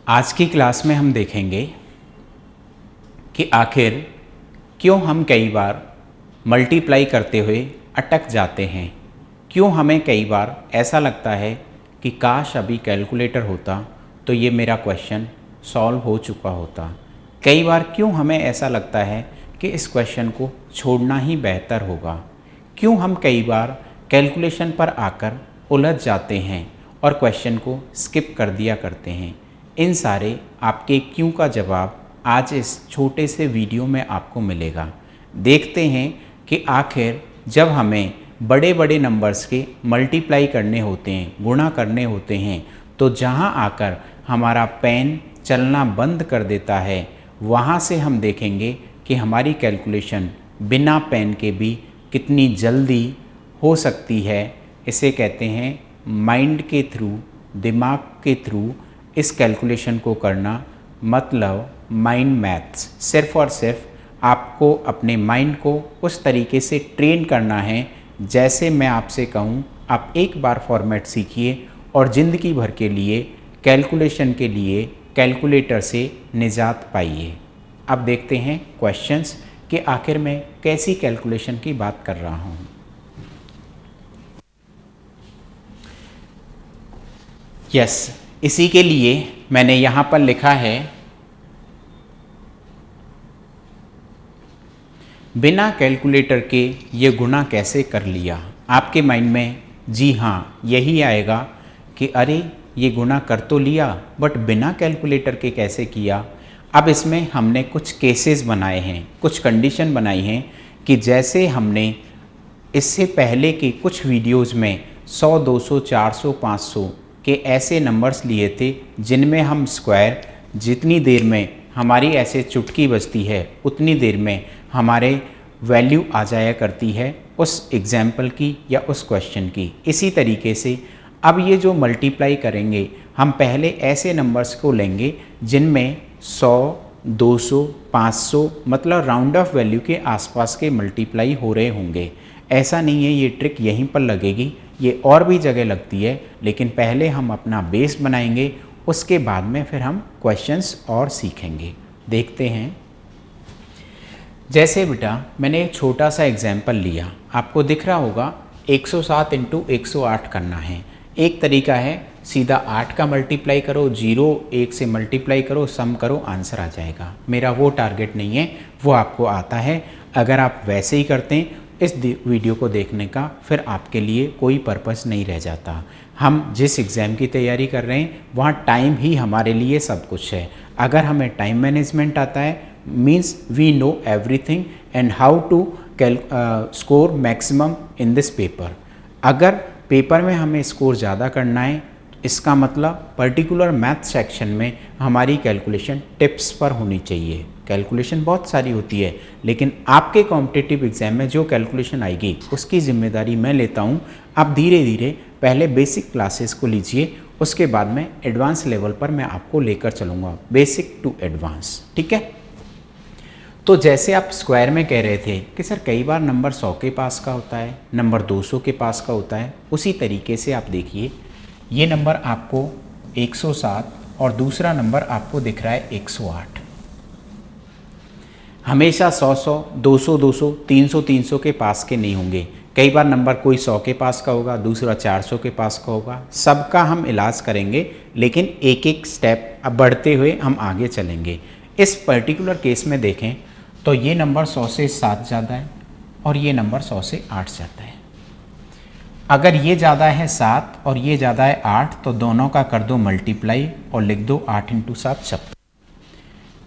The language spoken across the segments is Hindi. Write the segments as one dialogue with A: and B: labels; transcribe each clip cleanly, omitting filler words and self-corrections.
A: आज की क्लास में हम देखेंगे कि आखिर क्यों हम कई बार मल्टीप्लाई करते हुए अटक जाते हैं, क्यों हमें कई बार ऐसा लगता है कि काश अभी कैलकुलेटर होता तो ये मेरा क्वेश्चन सॉल्व हो चुका होता। कई बार क्यों हमें ऐसा लगता है कि इस क्वेश्चन को छोड़ना ही बेहतर होगा, क्यों हम कई बार कैलकुलेशन पर आकर उलझ जाते हैं और क्वेश्चन को स्किप कर दिया करते हैं। इन सारे आपके क्यों का जवाब आज इस छोटे से वीडियो में आपको मिलेगा। देखते हैं कि आखिर जब हमें बड़े बड़े नंबर्स के मल्टीप्लाई करने होते हैं, गुणा करने होते हैं, तो जहां आकर हमारा पेन चलना बंद कर देता है, वहां से हम देखेंगे कि हमारी कैलकुलेशन बिना पेन के भी कितनी जल्दी हो सकती है। इसे कहते हैं माइंड के थ्रू, दिमाग के थ्रू इस कैलकुलेशन को करना, मतलब माइंड मैथ्स। सिर्फ और सिर्फ आपको अपने माइंड को उस तरीके से ट्रेन करना है जैसे मैं आपसे कहूँ। आप एक बार फॉर्मेट सीखिए और ज़िंदगी भर के लिए कैलकुलेशन के लिए कैलकुलेटर से निजात पाइए। अब देखते हैं क्वेश्चंस कि आखिर मैं कैसी कैलकुलेशन की बात कर रहा हूँ। यस, इसी के लिए मैंने यहाँ पर लिखा है बिना कैलकुलेटर के ये गुणा कैसे कर लिया। आपके माइंड में जी हाँ यही आएगा कि अरे ये गुणा कर तो लिया बट बिना कैलकुलेटर के कैसे किया। अब इसमें हमने कुछ केसेस बनाए हैं, कुछ कंडीशन बनाई हैं कि जैसे हमने इससे पहले के कुछ वीडियोस में 100, 200, 400, 500 के ऐसे नंबर्स लिए थे जिनमें हम स्क्वायर जितनी देर में हमारी ऐसे चुटकी बजती है उतनी देर में हमारे वैल्यू आ जाया करती है उस एग्जाम्पल की या उस क्वेश्चन की। इसी तरीके से अब ये जो मल्टीप्लाई करेंगे, हम पहले ऐसे नंबर्स को लेंगे जिनमें 100, 200, 500 मतलब राउंड ऑफ वैल्यू के आसपास के मल्टीप्लाई हो रहे होंगे। ऐसा नहीं है ये ट्रिक यहीं पर लगेगी, ये और भी जगह लगती है, लेकिन पहले हम अपना बेस बनाएंगे, उसके बाद में फिर हम क्वेश्चंस और सीखेंगे। देखते हैं। जैसे बेटा मैंने एक छोटा सा एग्जाम्पल लिया, आपको दिख रहा होगा 107 इंटू 108 करना है। एक तरीका है सीधा 8 का मल्टीप्लाई करो, 0 1 से मल्टीप्लाई करो, सम करो, आंसर आ जाएगा। मेरा वो टारगेट नहीं है, वो आपको आता है। अगर आप वैसे ही करते हैं इस वीडियो को देखने का फिर आपके लिए कोई पर्पस नहीं रह जाता। हम जिस एग्ज़ाम की तैयारी कर रहे हैं वहाँ टाइम ही हमारे लिए सब कुछ है। अगर हमें टाइम मैनेजमेंट आता है means we know everything and how to score maximum in this paper. अगर पेपर में हमें स्कोर ज़्यादा करना है, इसका मतलब पर्टिकुलर मैथ सेक्शन में हमारी कैलकुलेशन टिप्स पर होनी चाहिए। कैलकुलेशन बहुत सारी होती है, लेकिन आपके कॉम्पिटिटिव एग्जाम में जो कैलकुलेशन आएगी उसकी जिम्मेदारी मैं लेता हूँ। आप धीरे धीरे पहले बेसिक क्लासेस को लीजिए, उसके बाद में एडवांस लेवल पर मैं आपको लेकर चलूँगा, बेसिक टू एडवांस। ठीक है। तो जैसे आप स्क्वायर में कह रहे थे कि सर कई बार नंबर 100 के पास का होता है, नंबर 200 के पास का होता है, उसी तरीके से आप देखिए ये नंबर आपको 107 और दूसरा नंबर आपको दिख रहा है 108। हमेशा 100, 200, 300 के पास के नहीं होंगे। कई बार नंबर कोई 100 के पास का होगा, दूसरा 400 के पास का होगा। सबका हम इलाज करेंगे, लेकिन एक एक स्टेप अब बढ़ते हुए हम आगे चलेंगे। इस पर्टिकुलर केस में देखें तो ये नंबर 100 से 7 ज़्यादा है और ये नंबर 100 से 8 ज़्यादा है। अगर ये ज़्यादा है 7 और ये ज़्यादा है 8 तो दोनों का कर दो मल्टीप्लाई और लिख दो 8 इंटू 7 56।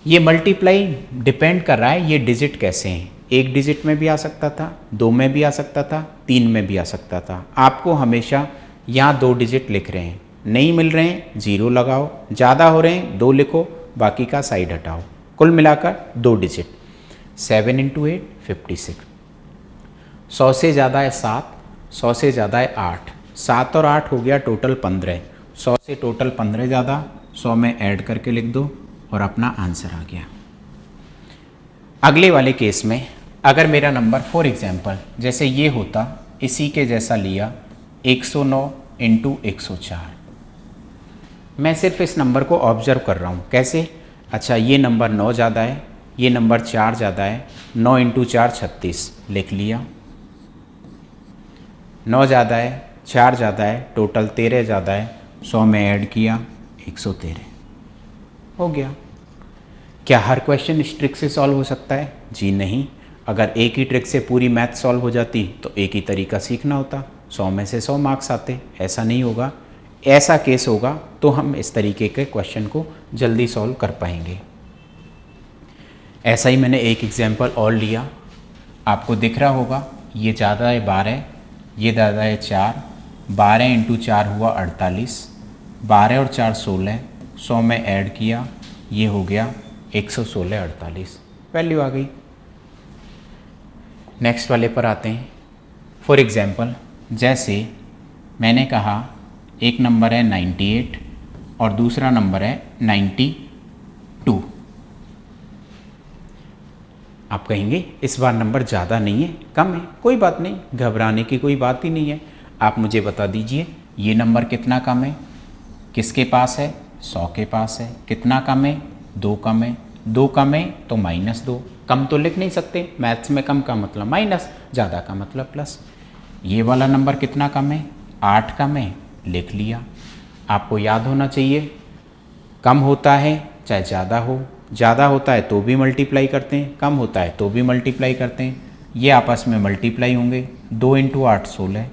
A: ये मल्टीप्लाई डिपेंड कर रहा है ये डिजिट कैसे हैं। एक डिजिट में भी आ सकता था, 2 में भी आ सकता था, 3 में भी आ सकता था। आपको हमेशा यहाँ 2 डिजिट लिख रहे हैं, नहीं मिल रहे हैं 0 लगाओ, ज़्यादा हो रहे हैं 2 लिखो, बाकी का साइड हटाओ। कुल मिलाकर 2 डिजिट। 7 इंटू 8 56। 100 से ज़्यादा है 7, 100 से ज़्यादा है 8, 7 और 8 हो गया टोटल 15। 100 से टोटल 15 ज़्यादा, 100 में ऐड करके लिख दो और अपना आंसर आ गया। अगले वाले केस में अगर मेरा नंबर फॉर एग्जांपल जैसे ये होता, इसी के जैसा लिया 109 इंटू 104, मैं सिर्फ इस नंबर को ऑब्जर्व कर रहा हूँ। कैसे? अच्छा, ये नंबर 9 ज़्यादा है, ये नंबर 4 ज़्यादा है, 9 इंटू 4 36 लिख लिया। 9 ज़्यादा है, 4 ज़्यादा है, टोटल 13 ज़्यादा है, 100 में ऐड किया 113 हो गया। क्या हर क्वेश्चन इस ट्रिक से सॉल्व हो सकता है? जी नहीं। अगर एक ही ट्रिक से पूरी मैथ सॉल्व हो जाती तो एक ही तरीका सीखना होता, 100 में से 100 मार्क्स आते। ऐसा नहीं होगा। ऐसा केस होगा तो हम इस तरीके के क्वेश्चन को जल्दी सॉल्व कर पाएंगे। ऐसा ही मैंने एक एग्जाम्पल और लिया, आपको दिख रहा होगा। ये ज़्यादा है 12, ये ज़्यादा है 4, 12 इंटू 4 हुआ 48, 12 और 4 16, 100 में ऐड किया, ये हो गया 116 48, वैल्यू आ गई। नेक्स्ट वाले पर आते हैं। फॉर एग्ज़ाम्पल, जैसे मैंने कहा एक नंबर है 98 और दूसरा नंबर है 92। आप कहेंगे इस बार नंबर ज़्यादा नहीं है, कम है। कोई बात नहीं, घबराने की कोई बात ही नहीं है। आप मुझे बता दीजिए ये नंबर कितना कम है, किसके पास है? 100 के पास है। कितना कम है? 2 कम है। 2 कम है तो -2। कम तो लिख नहीं सकते, मैथ्स में कम का मतलब माइनस, ज़्यादा का मतलब प्लस। ये वाला नंबर कितना कम है? 8 कम है, लिख लिया। आपको याद होना चाहिए, कम होता है चाहे ज़्यादा हो, ज़्यादा होता है तो भी मल्टीप्लाई करते हैं, कम होता है तो भी मल्टीप्लाई करते हैं। ये आपस में मल्टीप्लाई होंगे। 2 इंटू 8 16।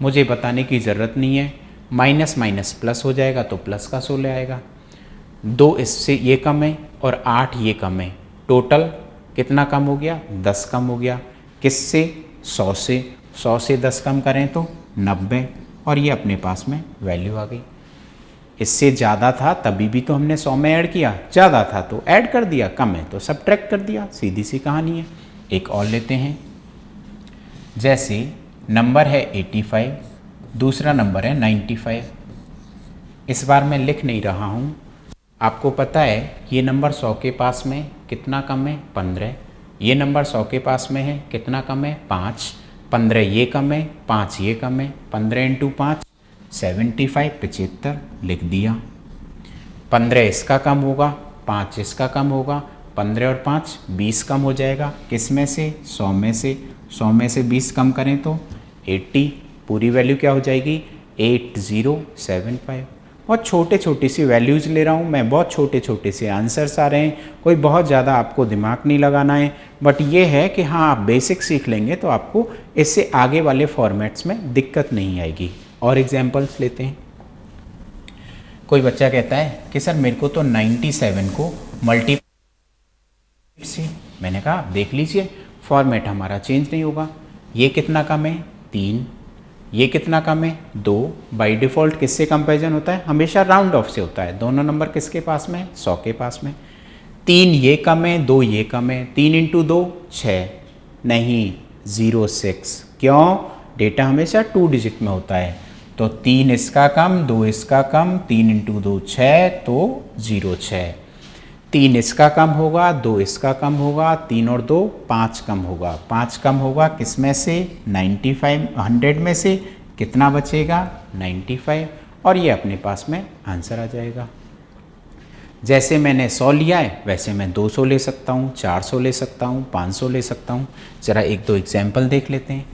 A: मुझे बताने की ज़रूरत नहीं है, माइनस माइनस प्लस हो जाएगा तो प्लस का 16 आएगा। 2 इससे ये कम है और 8 ये कम है, टोटल कितना कम हो गया? 10 कम हो गया। किससे? 100 से। 100 से 10 कम करें तो 90, और ये अपने पास में वैल्यू आ गई। इससे ज़्यादा था तभी भी तो हमने 100 में ऐड किया, ज़्यादा था तो ऐड कर दिया, कम है तो सब्ट्रैक्ट कर दिया, सीधी सी कहानी है। एक और लेते हैं। जैसे नंबर है 85, दूसरा नंबर है 95। इस बार मैं लिख नहीं रहा हूँ, आपको पता है ये नंबर 100 के पास में कितना कम है? 15। ये नंबर 100 के पास में है, कितना कम है? 5। 15 ये कम है, 5 ये कम है। 15 इंटू 5 75, 75 लिख दिया। 15 इसका कम होगा, 5 इसका कम होगा, 15 और 5 20 कम हो जाएगा। किस में से? 100 में से। 100 में से 20 कम करें तो 80, पूरी वैल्यू क्या हो जाएगी? 8075। बहुत छोटे छोटी सी वैल्यूज़ ले रहा हूँ मैं, बहुत छोटे छोटे से आंसर्स आ रहे हैं, कोई बहुत ज़्यादा आपको दिमाग नहीं लगाना है। बट ये है कि हाँ, आप बेसिक सीख लेंगे तो आपको इससे आगे वाले फॉर्मेट्स में दिक्कत नहीं आएगी। और एग्जांपल्स लेते हैं। कोई बच्चा कहता है कि सर मेरे को तो 97 को मल्टीप्लाई से, मैंने कहा देख लीजिए फॉर्मेट हमारा चेंज नहीं होगा। ये कितना कम है? 3। ये कितना कम है? 2। बाय डिफ़ॉल्ट किससे कंपैरिजन होता है? हमेशा राउंड ऑफ से होता है। दोनों नंबर किसके पास में? 100 के पास में। 3 ये कम है, 2 ये कम है। 3 इंटू 2 6, नहीं 06। क्यों? डेटा हमेशा 2 डिजिट में होता है। तो 3 इसका कम, 2 इसका कम, 3 इंटू 2 6, तो 06। 3 इसका कम होगा, 2 इसका कम होगा, 3 और 2 5 कम होगा। 5 कम होगा किस में से? 95, 100 में से कितना बचेगा? 95, और ये अपने पास में आंसर आ जाएगा। जैसे मैंने 100 लिया है वैसे मैं 200 ले सकता हूँ, 400 ले सकता हूँ, 500 ले सकता हूँ। ज़रा एक दो एग्जाम्पल देख लेते हैं।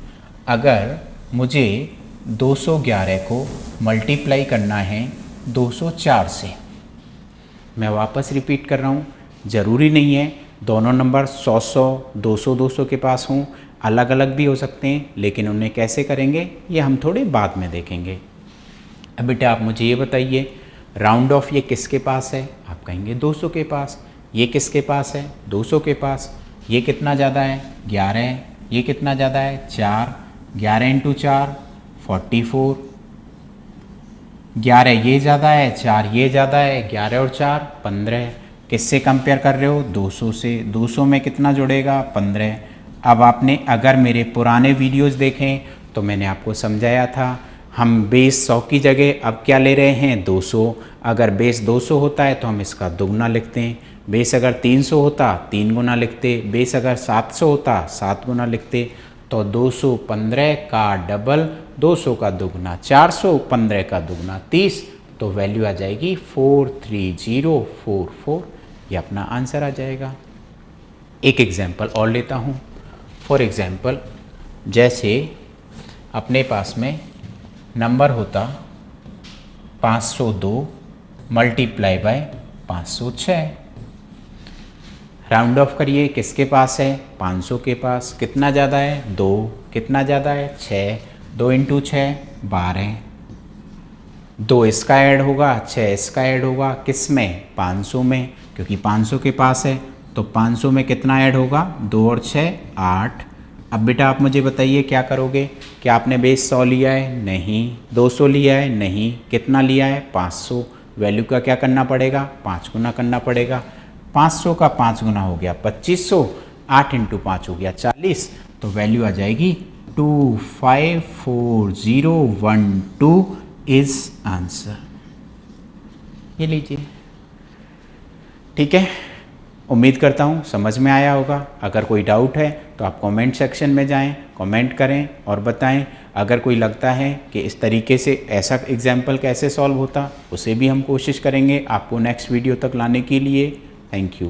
A: अगर मुझे 211 को मल्टीप्लाई करना है 204 से, मैं वापस रिपीट कर रहा हूँ, ज़रूरी नहीं है दोनों नंबर 100-100, 200-200 के पास हों, अलग अलग भी हो सकते हैं, लेकिन उन्हें कैसे करेंगे ये हम थोड़े बाद में देखेंगे। अब बेटा आप मुझे ये बताइए, राउंड ऑफ ये किसके पास है? आप कहेंगे 200 के पास। ये किसके पास है? 200 के पास। ये कितना ज़्यादा है? 11 है। ये कितना ज़्यादा है? 4। 11 इंटू 4 44। 11 ये ज़्यादा है, 4 ये ज़्यादा है, 11 और 4 15। किससे कंपेयर कर रहे हो? 200 से। 200 में कितना जुड़ेगा? 15। अब आपने अगर मेरे पुराने वीडियोस देखें तो मैंने आपको समझाया था, हम बेस 100 की जगह अब क्या ले रहे हैं? 200। अगर बेस 200 होता है तो हम इसका दुगना लिखते हैं। बेस अगर 300 होता 3 गुना लिखते। बेस अगर 700 होता 7 गुना लिखते। तो 215 का डबल 200 का दुगना 400, 15 का दुगना 30, तो वैल्यू आ जाएगी 43044, ये अपना आंसर आ जाएगा। एक एग्जांपल और लेता हूँ। फॉर एग्जांपल, जैसे अपने पास में नंबर होता 502 मल्टीप्लाई बाय 506। राउंड ऑफ करिए, किसके पास है? 500 के पास। कितना ज़्यादा है? 2। कितना ज़्यादा है? 6। 2 इंटू 6 12। 2 इसका ऐड होगा, 6 इसका ऐड होगा, किस में? 500 में, क्योंकि 500 के पास है। तो 500 में कितना ऐड होगा? 2 और 6 8। अब बेटा आप मुझे बताइए क्या करोगे? क्या आपने बेस 100 लिया है? नहीं। 200 लिया है? नहीं। कितना लिया है? 500। वैल्यू का क्या करना पड़ेगा? 5 गुना करना पड़ेगा। 500 का 5 गुना हो गया 2500, 8 इंटू 5 हो गया 40। तो वैल्यू आ जाएगी 254012 इज आंसर। ये लीजिए। ठीक है, उम्मीद करता हूँ समझ में आया होगा। अगर कोई डाउट है तो आप कमेंट सेक्शन में जाएं, कमेंट करें और बताएं। अगर कोई लगता है कि इस तरीके से ऐसा एग्जाम्पल कैसे सॉल्व होता, उसे भी हम कोशिश करेंगे आपको नेक्स्ट वीडियो तक लाने के लिए। Thank you.